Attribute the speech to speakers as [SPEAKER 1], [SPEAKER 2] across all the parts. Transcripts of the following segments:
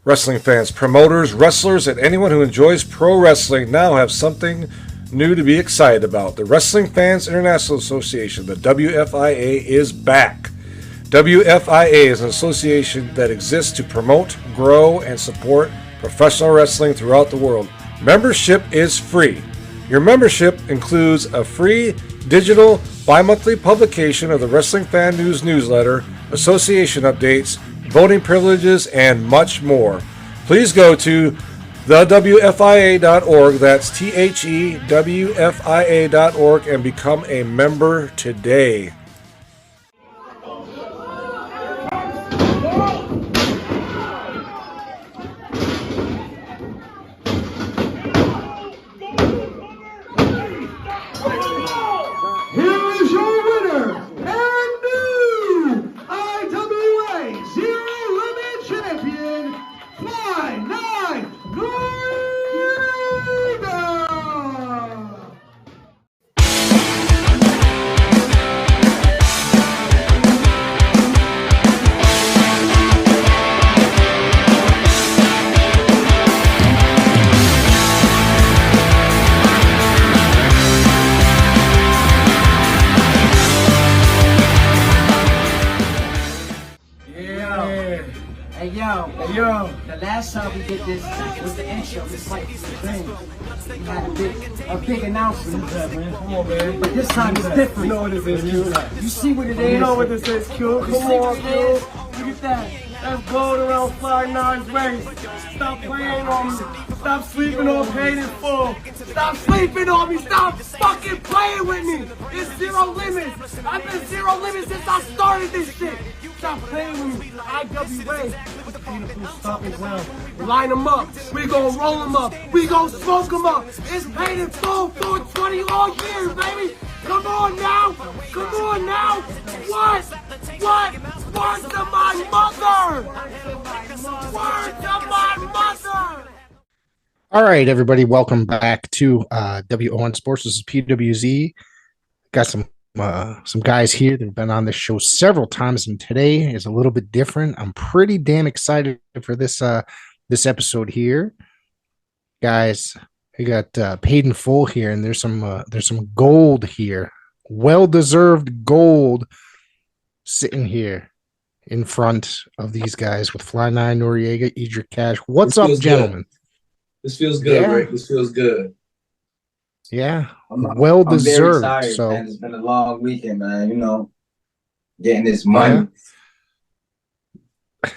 [SPEAKER 1] Wrestling fans, promoters, wrestlers, and anyone who enjoys pro wrestling now have something new to be excited about. The Wrestling Fans International Association, the WFIA, is back. WFIA is an association that exists to promote, grow, and support professional wrestling throughout the world. Membership is free. Your membership includes a free digital bi-monthly publication of the Wrestling Fan News newsletter, association updates, voting privileges, and much more. Please go to thewfia.org, that's THEWFIA.org, and become a member today.
[SPEAKER 2] Yo, the last time we did this was the intro. It's like the thing. We had a big announcement. What's up, man? Come on, man. But this time it's different.
[SPEAKER 3] You know what this is, Q.
[SPEAKER 2] You see what it is?
[SPEAKER 3] You know what this is, Q. Come on, Q.
[SPEAKER 2] Look at that.
[SPEAKER 3] That's gold around Fly 9's waist. Stop playing on me. Stop sleeping on Paidnfull. Stop sleeping on me. Stop fucking playing with me. It's zero limits. I've been zero limits since I started this shit. Stop playing with me. IWA. Beautiful stomping ground. Line them up. We gon' roll them up. We gon' smoke them up. It's Paidnfull for 20 long years, baby. Come on now. Come on now. What? Word to my mother. Word to my mother.
[SPEAKER 4] All right, everybody. Welcome back to WON Sports. This is PWZ. Got some guys here that have been on this show several times, and today is a little bit different. I'm pretty damn excited for this episode here, guys. We got Paidnfull here, and there's some gold here, well-deserved gold, sitting here in front of these guys with Ni Noreaga Edrick Kash. What's up, gentlemen?
[SPEAKER 5] Good. This feels good,
[SPEAKER 4] yeah.
[SPEAKER 5] Rick. This feels good.
[SPEAKER 4] Yeah, well deserved.
[SPEAKER 6] I'm very tired,
[SPEAKER 4] so
[SPEAKER 6] man. It's been a long weekend, man. You know, getting this money.
[SPEAKER 4] Yeah.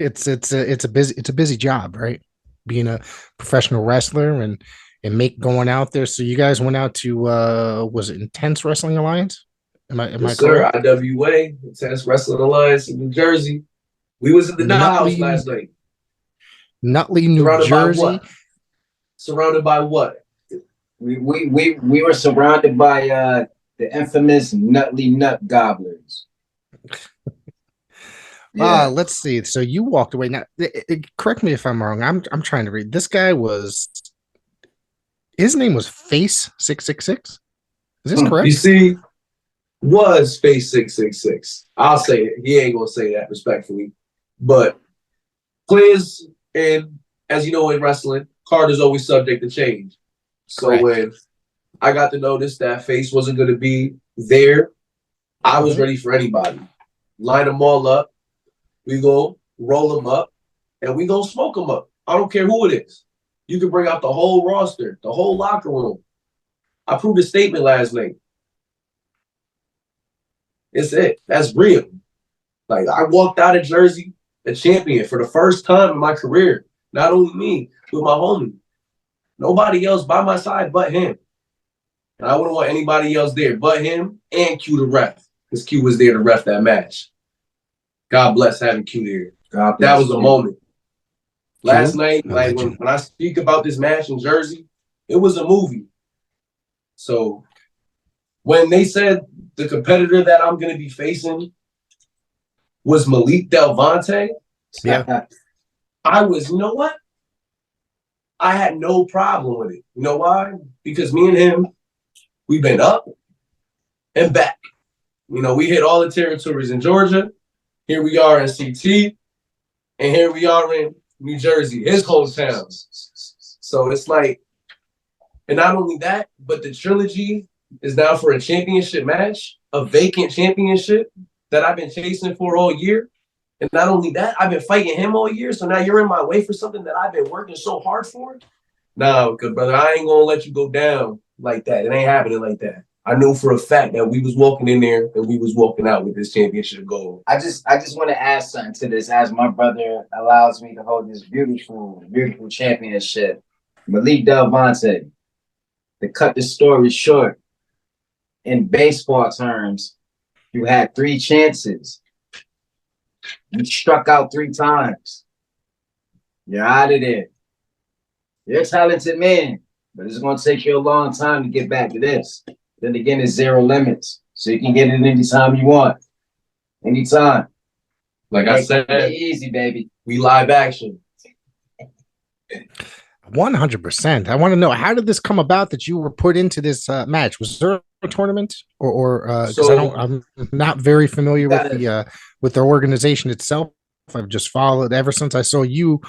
[SPEAKER 4] it's a busy job, right? Being a professional wrestler and going out there. So you guys went out to was it Intense Wrestling Alliance? Am I correct?
[SPEAKER 5] IWA, Intense Wrestling Alliance in New Jersey. We was in the house last night.
[SPEAKER 4] Nutley, New Jersey.
[SPEAKER 5] Surrounded by what?
[SPEAKER 6] We were surrounded by the infamous Nutley Nut Gobblers.
[SPEAKER 4] Let's see. So you walked away. Now, correct me if I'm wrong. I'm trying to read. This guy his name was Face 666. Is this correct?
[SPEAKER 5] You see, was Face 666. I'll say it. He ain't gonna say that respectfully, but players, and as you know in wrestling, card is always subject to change. So
[SPEAKER 4] Correct.
[SPEAKER 5] When I got to notice that Face wasn't going to be there, I was ready for anybody. Line them all up. We go roll them up, and we go smoke them up. I don't care who it is. You can bring out the whole roster, the whole locker room. I proved a statement last night. It's it. That's real. Like, I walked out of Jersey a champion for the first time in my career. Not only me, but my homie. Nobody else by my side but him. And I wouldn't want anybody else there but him and Q the ref. Because Q was there to ref that match. God bless having Q there. That was a moment. Last night, like when I speak about this match in Jersey, it was a movie. So when they said the competitor that I'm going to be facing was Malik Delvante,
[SPEAKER 4] Yeah.
[SPEAKER 5] I was, you know what? I had no problem with it. You know why? Because me and him, we've been up and back. You know, we hit all the territories in Georgia. Here we are in CT. And here we are in New Jersey, his hometown. So it's like, and not only that, but the trilogy is now for a championship match, a vacant championship that I've been chasing for all year. And not only that, I've been fighting him all year. So now you're in my way for something that I've been working so hard for. No, because brother, I ain't gonna let you go down like that. It ain't happening like that. I knew for a fact that we was walking in there and we was walking out with this championship goal.
[SPEAKER 6] I just want to add something to this as my brother allows me to hold this beautiful, beautiful championship. Malik Delvante, to cut the story short, in baseball terms, you had 3 chances. You struck out 3 times. You're out of there. You're a talented man, but it's going to take you a long time to get back to this. Then again, it's 0 limits. So you can get it anytime you want. Anytime.
[SPEAKER 5] Like I said,
[SPEAKER 6] easy, baby.
[SPEAKER 5] We live action.
[SPEAKER 4] 100%. I want to know, how did this come about that you were put into this match? Was there a tournament, or because I'm not very familiar with the organization itself. I've just followed ever since I saw you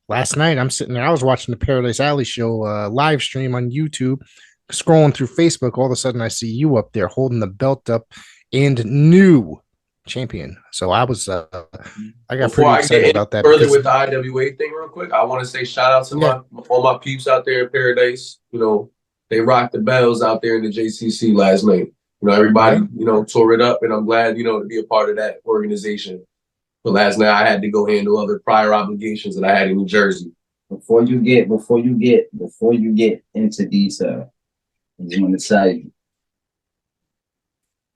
[SPEAKER 4] last night. I'm sitting there. I was watching the Paradise Alley show live stream on YouTube, scrolling through Facebook. All of a sudden, I see you up there holding the belt up and new champion. So I was, I got pretty excited about that.
[SPEAKER 5] Further with the IWA thing, real quick, I want to say shout out to all my peeps out there in Paradise. You know, they rocked the bells out there in the JCC last night. You know, everybody, you know, tore it up, and I'm glad, you know, to be a part of that organization. But last night I had to go handle other prior obligations that I had in New Jersey.
[SPEAKER 6] Before you get into detail, I just want to tell you,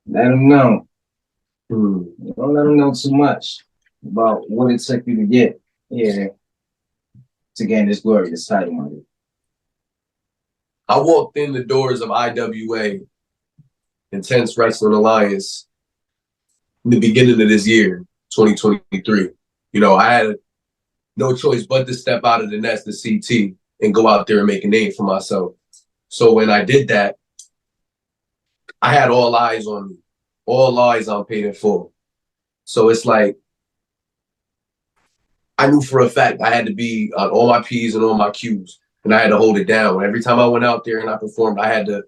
[SPEAKER 6] let them know. Don't let them know too much about what it took you to get here to gain this glorious title, money.
[SPEAKER 5] I walked in the doors of IWA, Intense Wrestling Alliance, in the beginning of this year, 2023. You know, I had no choice but to step out of the nest, the CT, and go out there and make a name for myself. So when I did that, I had all eyes on me. All eyes on Paidnfull. So it's like, I knew for a fact I had to be on all my P's and all my Q's, and I had to hold it down. Every time I went out there and I performed, I had to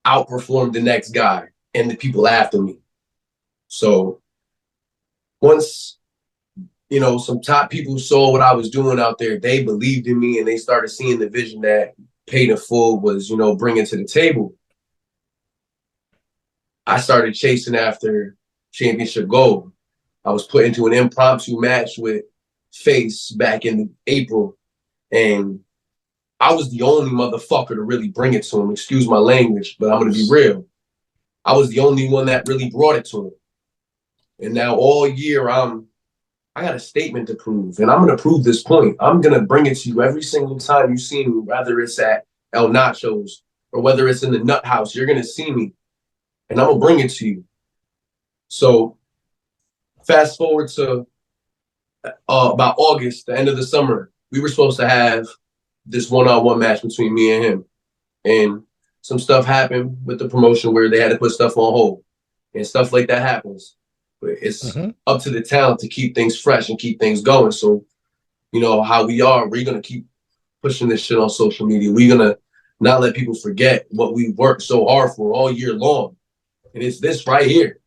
[SPEAKER 5] outperform the next guy and the people after me. So once, you know, some top people saw what I was doing out there, they believed in me and they started seeing the vision that Paidnfull was, you know, bringing to the table. I started chasing after championship gold. I was put into an impromptu match with Face back in April, and I was the only motherfucker to really bring it to him. Excuse my language, but I'm going to be real. I was the only one that really brought it to him. And now all year, I got a statement to prove, and I'm going to prove this point. I'm going to bring it to you every single time you see me, whether it's at El Nacho's or whether it's in the Nut House. You're going to see me. And I'm going to bring it to you. So fast forward to about August, the end of the summer, we were supposed to have this one-on-one match between me and him. And some stuff happened with the promotion where they had to put stuff on hold. And stuff like that happens. But it's up to the talent to keep things fresh and keep things going. So, you know, how we are, we're going to keep pushing this shit on social media. We're going to not let people forget what we worked so hard for all year long. And it's this right here,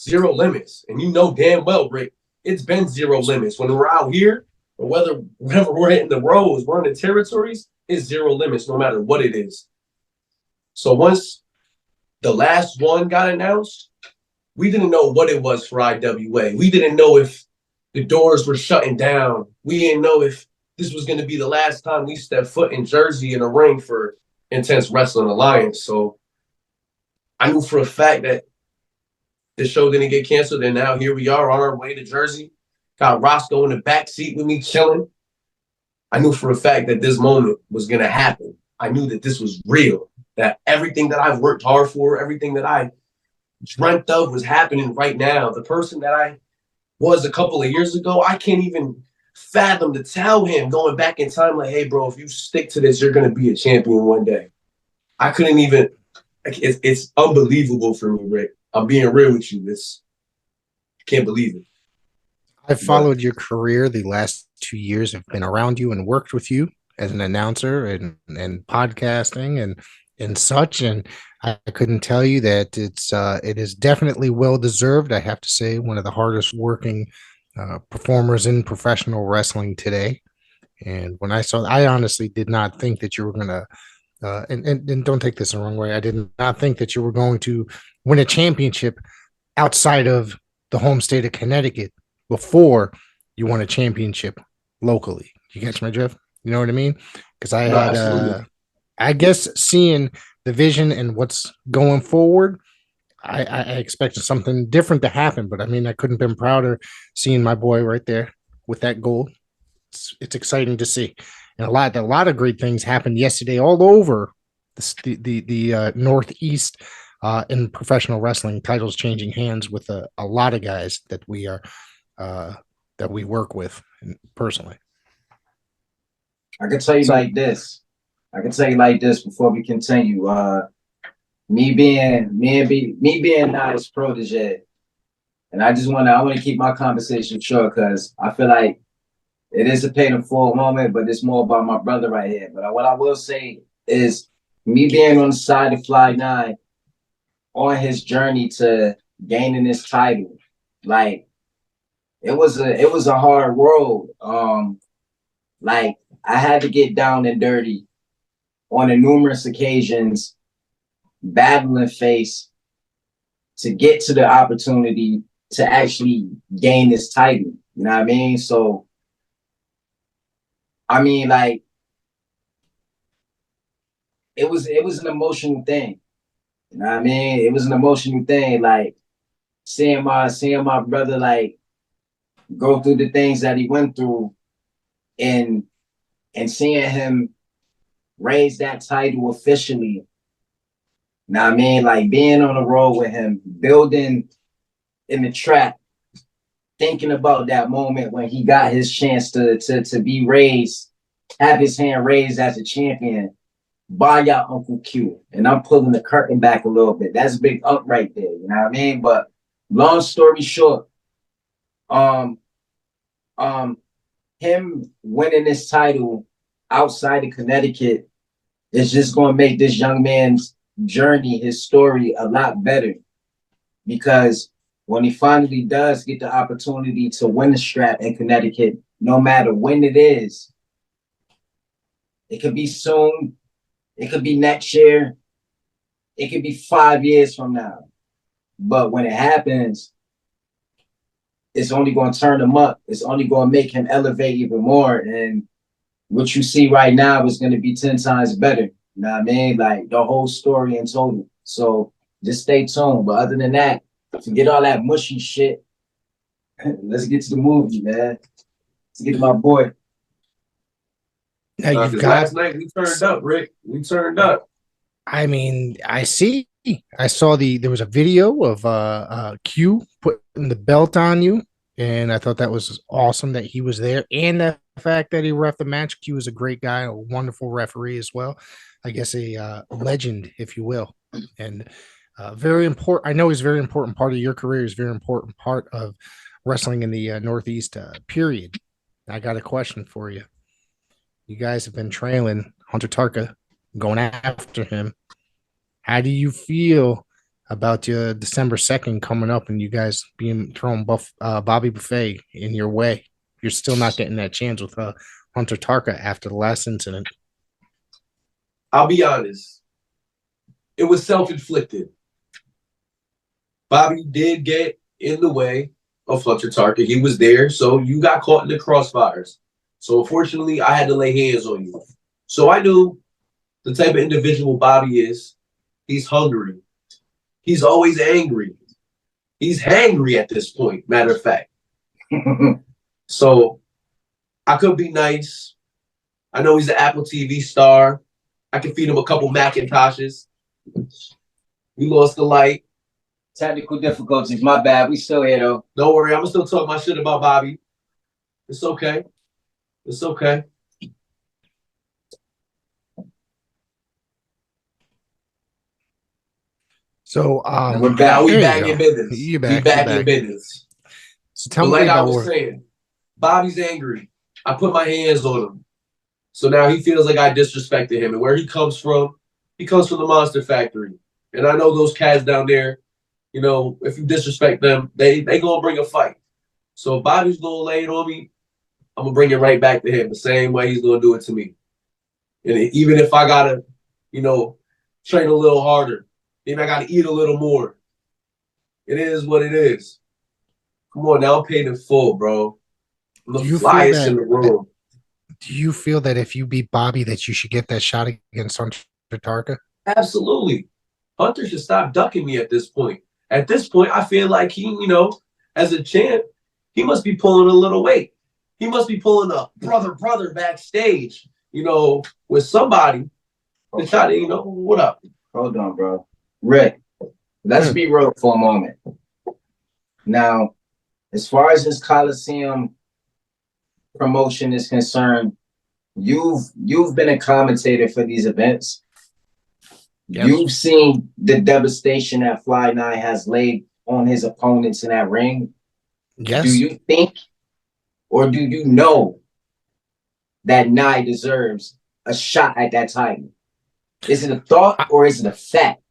[SPEAKER 5] 0 limits. And you know damn well, Rick, it's been 0 limits. When we're out here, or whenever we're hitting the roads, we're in the territories, it's 0 limits, no matter what it is. So once the last one got announced, we didn't know what it was for IWA. We didn't know if the doors were shutting down. We didn't know if this was going to be the last time we stepped foot in Jersey in a ring for Intense Wrestling Alliance. So I knew for a fact that the show didn't get canceled, and now here we are on our way to Jersey. Got Roscoe in the back seat with me chilling. I knew for a fact that this moment was going to happen. I knew that this was real, that everything that I've worked hard for, everything that I dreamt of was happening right now. The person that I was a couple of years ago, I can't even fathom to tell him going back in time, like, hey, bro, if you stick to this, you're going to be a champion one day. I couldn't even... It's unbelievable for me, Rick. I'm being real with you. I can't believe it.
[SPEAKER 4] I've followed your career the last 2 years. I've been around you and worked with you as an announcer and podcasting and such. And I couldn't tell you that it is definitely well deserved. I have to say, one of the hardest working performers in professional wrestling today. And when I saw, I honestly did not think that you were going to. And don't take this the wrong way. I did not think that you were going to win a championship outside of the home state of Connecticut before you won a championship locally. You catch my drift? You know what I mean? Because I guess seeing the vision and what's going forward, I expected something different to happen. But I mean, I couldn't have been prouder seeing my boy right there with that goal. It's exciting to see. And a lot of great things happened yesterday all over the Northeast in professional wrestling. Titles changing hands with a lot of guys that we work with personally.
[SPEAKER 6] I can tell you like this. I can tell you like this before we continue. Me being Ni's protege, and I want to keep my conversation short because I feel like it is a Paidnfull moment, but it's more about my brother right here. But what I will say is me being on the side of Fly 9 on his journey to gaining this title, like it was a hard road. Like I had to get down and dirty on a numerous occasions, battling face to get to the opportunity to actually gain this title. You know what I mean? So I mean, like, it was an emotional thing. You know what I mean? It was an emotional thing, like seeing my brother like go through the things that he went through and seeing him raise that title officially. You know what I mean? Like being on the road with him, building in the track, thinking about that moment when he got his chance to be raised, have his hand raised as a champion by your Uncle Q. And I'm pulling the curtain back a little bit. That's a big up right there. You know what I mean? But long story short, him winning this title outside of Connecticut is just going to make this young man's journey, his story, a lot better. Because when he finally does get the opportunity to win the strap in Connecticut, no matter when it is, it could be soon, it could be next year, it could be 5 years from now. But when it happens, it's only going to turn him up. It's only going to make him elevate even more. And what you see right now is going to be 10 times better. You know what I mean? Like the whole story in total. So just stay tuned. But other than that, forget all that mushy shit. Let's get to the movie, man. Let's get to my boy.
[SPEAKER 4] Now you've got,
[SPEAKER 5] last night we turned up, Rick. We turned up.
[SPEAKER 4] I mean, I saw there was a video of Q putting the belt on you, and I thought that was awesome that he was there, and the fact that he ref the match. Q is a great guy, a wonderful referee as well. I guess a legend, if you will, and very important. I know he's a very important part of your career. He's a very important part of wrestling in the Northeast. Period. I got a question for you. You guys have been trailing Hunter Tarca, going after him. How do you feel about your December 2nd coming up and you guys being thrown Bobby Buffet in your way? You're still not getting that chance with Hunter Tarca after the last incident.
[SPEAKER 5] I'll be honest. It was self-inflicted. Bobby did get in the way of Hunter Tarca. He was there, so you got caught in the crossfires. So unfortunately, I had to lay hands on you. So I knew the type of individual Bobby is. He's hungry. He's always angry. He's hangry at this point, matter of fact. So I could be nice. I know he's an Apple TV star. I can feed him a couple Macintoshes. We lost the light.
[SPEAKER 6] Technical difficulties, my bad. We still here though.
[SPEAKER 5] Don't worry, I'm gonna still talk my shit about Bobby. It's okay. It's okay.
[SPEAKER 4] So
[SPEAKER 5] we're back. We back in business.
[SPEAKER 4] You back.
[SPEAKER 5] We back in business.
[SPEAKER 4] So tell
[SPEAKER 5] But
[SPEAKER 4] me
[SPEAKER 5] like I
[SPEAKER 4] about
[SPEAKER 5] was saying, Bobby's angry. I put my hands on him. So now he feels like I disrespected him. And where he comes from the Monster Factory. And I know those cats down there, you know, if you disrespect them, they gonna bring a fight. So if Bobby's gonna lay it on me, I'm gonna bring it right back to him the same way he's gonna do it to me. And even if I gotta, you know, train a little harder, maybe I gotta eat a little more. It is what it is. Come on, now I'm paid in full, bro. I'm the flyest in the room.
[SPEAKER 4] Do you feel that if you beat Bobby that you should get that shot against Hunter Tarca?
[SPEAKER 5] Absolutely. Hunter should stop ducking me at this point. At this point, I feel like he, you know, as a champ, he must be pulling a little weight. He must be pulling a brother backstage, you know, with somebody to try to, you know, what up?
[SPEAKER 6] Hold on, bro. Rick, let's be real for a moment. Now, as far as this Coliseum promotion is concerned, you've been a commentator for these events. Yes. You've seen the devastation that Fly 9 has laid on his opponents in that ring.
[SPEAKER 4] Yes.
[SPEAKER 6] Do you think, or do you know that Nye deserves a shot at that title? Is it a thought or is it a fact?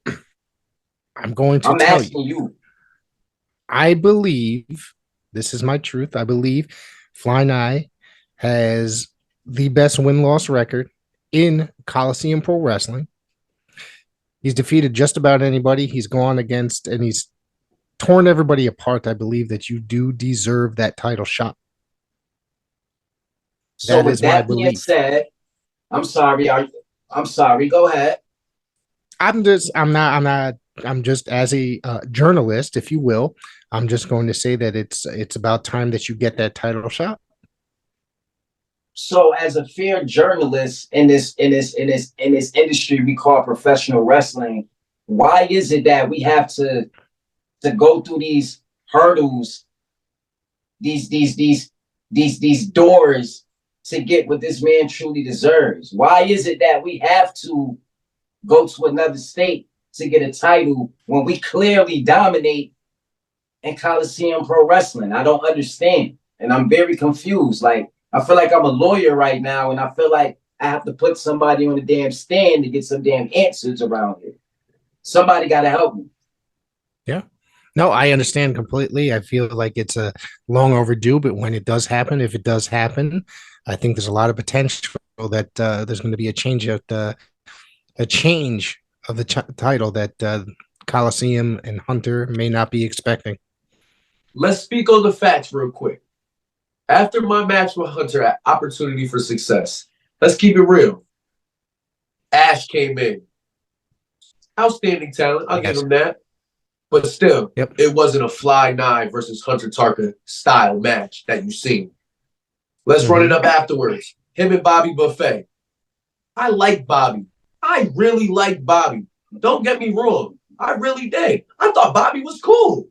[SPEAKER 4] I'm asking you. I believe, this is my truth, I believe Fly 9 has the best win-loss record in Coliseum Pro Wrestling. He's defeated just about anybody he's gone against, and he's torn everybody apart. I believe that you do deserve that title shot.
[SPEAKER 6] So that with that being said, I'm sorry. Go ahead.
[SPEAKER 4] I'm just as a journalist, if you will, I'm just going to say that it's about time that you get that title shot.
[SPEAKER 6] So as a fair journalist in this industry we call professional wrestling, why is it that we have to go through these hurdles, these doors to get what this man truly deserves? Why is it that we have to go to another state to get a title when we clearly dominate in Coliseum Pro Wrestling? I don't understand. And I'm very confused. Like, I feel like I'm a lawyer right now, and I feel like I have to put somebody on the damn stand to get some damn answers around here. Somebody got to help me.
[SPEAKER 4] Yeah. No, I understand completely. I feel like it's a long overdue, but when it does happen, if it does happen, I think there's a lot of potential that there's going to be a change of the title that Coliseum and Hunter may not be expecting.
[SPEAKER 5] Let's speak on the facts real quick. After my match with Hunter at Opportunity for Success, let's keep it real. Ash came in. Outstanding talent. I'll give him that. But still, It wasn't a Fly 9 versus Hunter Tarca style match that you've seen. Let's run it up afterwards. Him and Bobby Buffet. I like Bobby. I really like Bobby. Don't get me wrong. I really did. I thought Bobby was cool.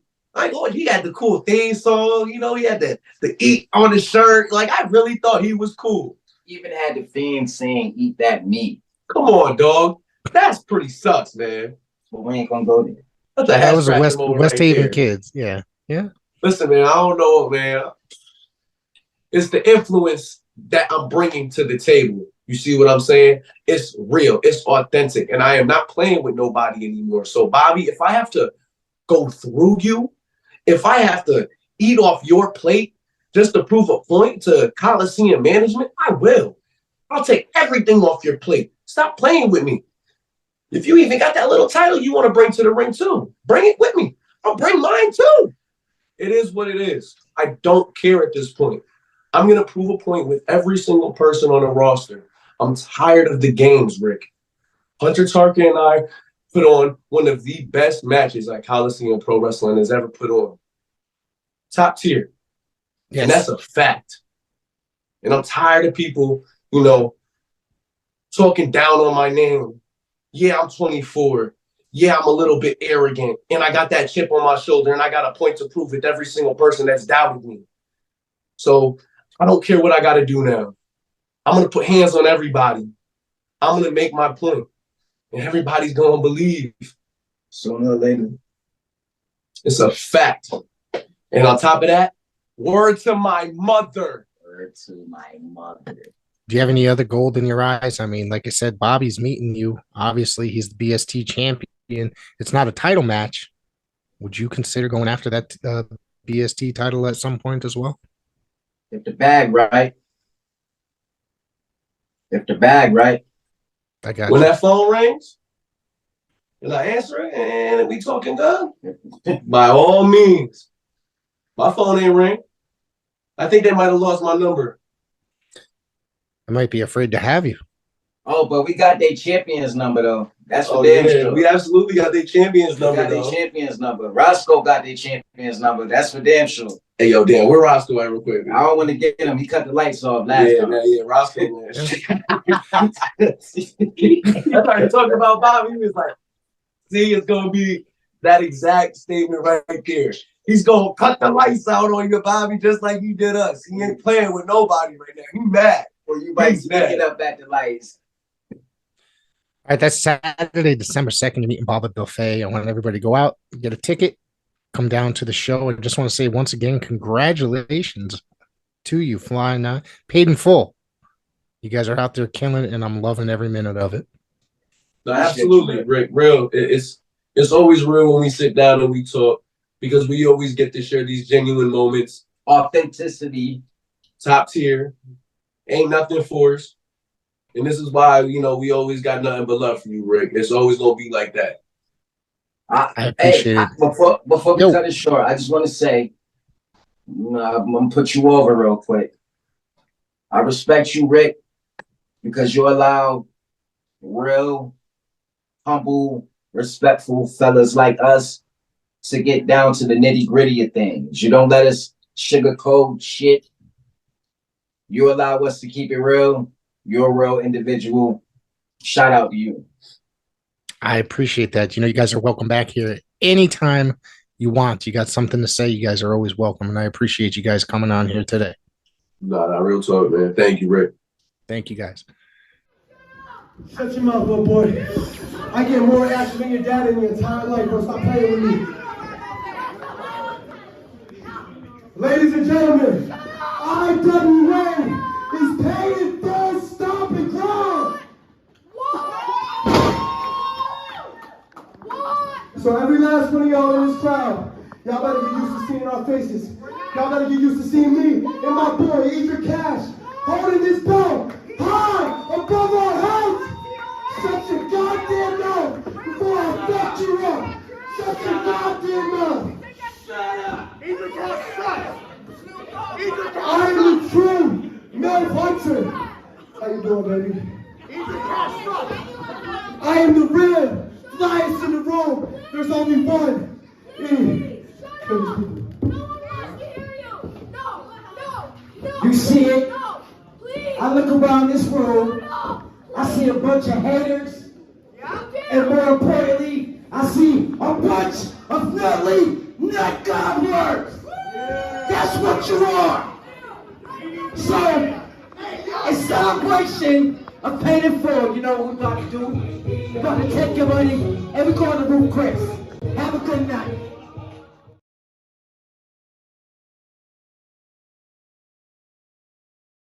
[SPEAKER 5] He had the cool theme song, you know, he had the eat on his shirt. Like, I really thought he was cool.
[SPEAKER 6] Even had the fans saying, eat that meat.
[SPEAKER 5] Come on, dog. That's pretty sus, man.
[SPEAKER 6] But we ain't gonna go there.
[SPEAKER 4] That was a West Haven kids. Yeah. Yeah.
[SPEAKER 5] Listen, man, I don't know, man. It's the influence that I'm bringing to the table. You see what I'm saying? It's real. It's authentic. And I am not playing with nobody anymore. So, Bobby, if I have to go through you, if I have to eat off your plate just to prove a point to Coliseum management, I will. I'll take everything off your plate. Stop playing with me. If you even got that little title you want to bring to the ring too, bring it with me. I'll bring mine too. It is what it is. I don't care at this point. I'm going to prove a point with every single person on the roster. I'm tired of the games, Rick. Hunter Tarca and I put on one of the best matches that Coliseum Pro Wrestling has ever put on. Top tier. Yes. And that's a fact. And I'm tired of people, you know, talking down on my name. Yeah, I'm 24. Yeah, I'm a little bit arrogant. And I got that chip on my shoulder, and I got a point to prove with every single person that's doubted me. So I don't care what I got to do now. I'm going to put hands on everybody. I'm going to make my point. And everybody's going to believe. Sooner or later. It's a fact. And on top of that, Word to my mother.
[SPEAKER 6] Word to my mother.
[SPEAKER 4] Do you have any other gold in your eyes? I mean, like I said, Bobby's meeting you. Obviously, he's the BST champion. It's not a title match. Would you consider going after that BST title at some point as well?
[SPEAKER 6] If the bag right. If the bag right.
[SPEAKER 4] I got
[SPEAKER 5] When
[SPEAKER 4] you.
[SPEAKER 5] that phone rings, and I answer it, and we talking good, by all means. My phone ain't ring. I think they might have lost my number.
[SPEAKER 4] I might be afraid to have you.
[SPEAKER 6] Oh, but we got their champions number though. That's for
[SPEAKER 5] Oh
[SPEAKER 6] damn
[SPEAKER 5] yeah,
[SPEAKER 6] sure.
[SPEAKER 5] we absolutely got their champions
[SPEAKER 6] We
[SPEAKER 5] number
[SPEAKER 6] got their
[SPEAKER 5] though.
[SPEAKER 6] champions number. Roscoe got their champions number. That's for damn sure.
[SPEAKER 5] Hey yo, damn, where Roscoe at real quick?
[SPEAKER 6] I don't want to get him. He cut the lights off last time.
[SPEAKER 5] Yeah, Roscoe. Man. I started talking about Bobby. He was like, "See, it's gonna be that exact statement right there. He's gonna cut the lights out on you, Bobby, just like he did us. He ain't playing with nobody right now. He mad.
[SPEAKER 6] Or you might
[SPEAKER 5] He's mad.
[SPEAKER 6] speak it up at the lights.
[SPEAKER 4] All right, that's Saturday, December 2nd. You're meeting Bob at Buffet. I want everybody to go out, get a ticket, come down to the show. I just want to say once again, congratulations to you, flying Paidnfull. You guys are out there killing it, and I'm loving every minute of it.
[SPEAKER 5] No, absolutely, Rick. Real. It's always real when we sit down and we talk because we always get to share these genuine moments.
[SPEAKER 6] Authenticity.
[SPEAKER 5] Top tier. Ain't nothing forced. And this is why, we always got nothing but love for you, Rick. It's always going to be like that.
[SPEAKER 4] I appreciate it.
[SPEAKER 6] Before we cut it short, I just want to say, I'm going to put you over real quick. I respect you, Rick, because you allow real, humble, respectful fellas like us to get down to the nitty-gritty of things. You don't let us sugarcoat shit. You allow us to keep it real. You're a real individual. Shout out to you.
[SPEAKER 4] I appreciate that. You guys are welcome back here anytime you want. You got something to say, you guys are always welcome. And I appreciate you guys coming on here today.
[SPEAKER 5] No, real talk, man. Thank you, Rick.
[SPEAKER 4] Thank you, guys.
[SPEAKER 3] Shut your mouth, little boy. I get more action than your dad in your entire life, bro. Stop playing with me. Ladies and gentlemen, IWA is Paidnfull stomping ground. So every last one of y'all in this crowd, y'all better get used to seeing our faces. Y'all better get used to seeing me and my boy Edrick Kash holding this belt high above our heads. Shut your goddamn mouth before I fuck you up. Shut your goddamn mouth. Shut up. Edrick Kash sucks. I am the true male hunter. How you doing, baby? Edrick Kash sucks. I am the real flyest in the room. There's only one. You see it? I look around this room. I see a bunch of haters. And more importantly, I see a bunch of nutty nut gobblers. That's what you are. So, in celebration of Paidnfull, you know what we're about to do? We're about to take your money and we're going to Root Chris. Have a good night.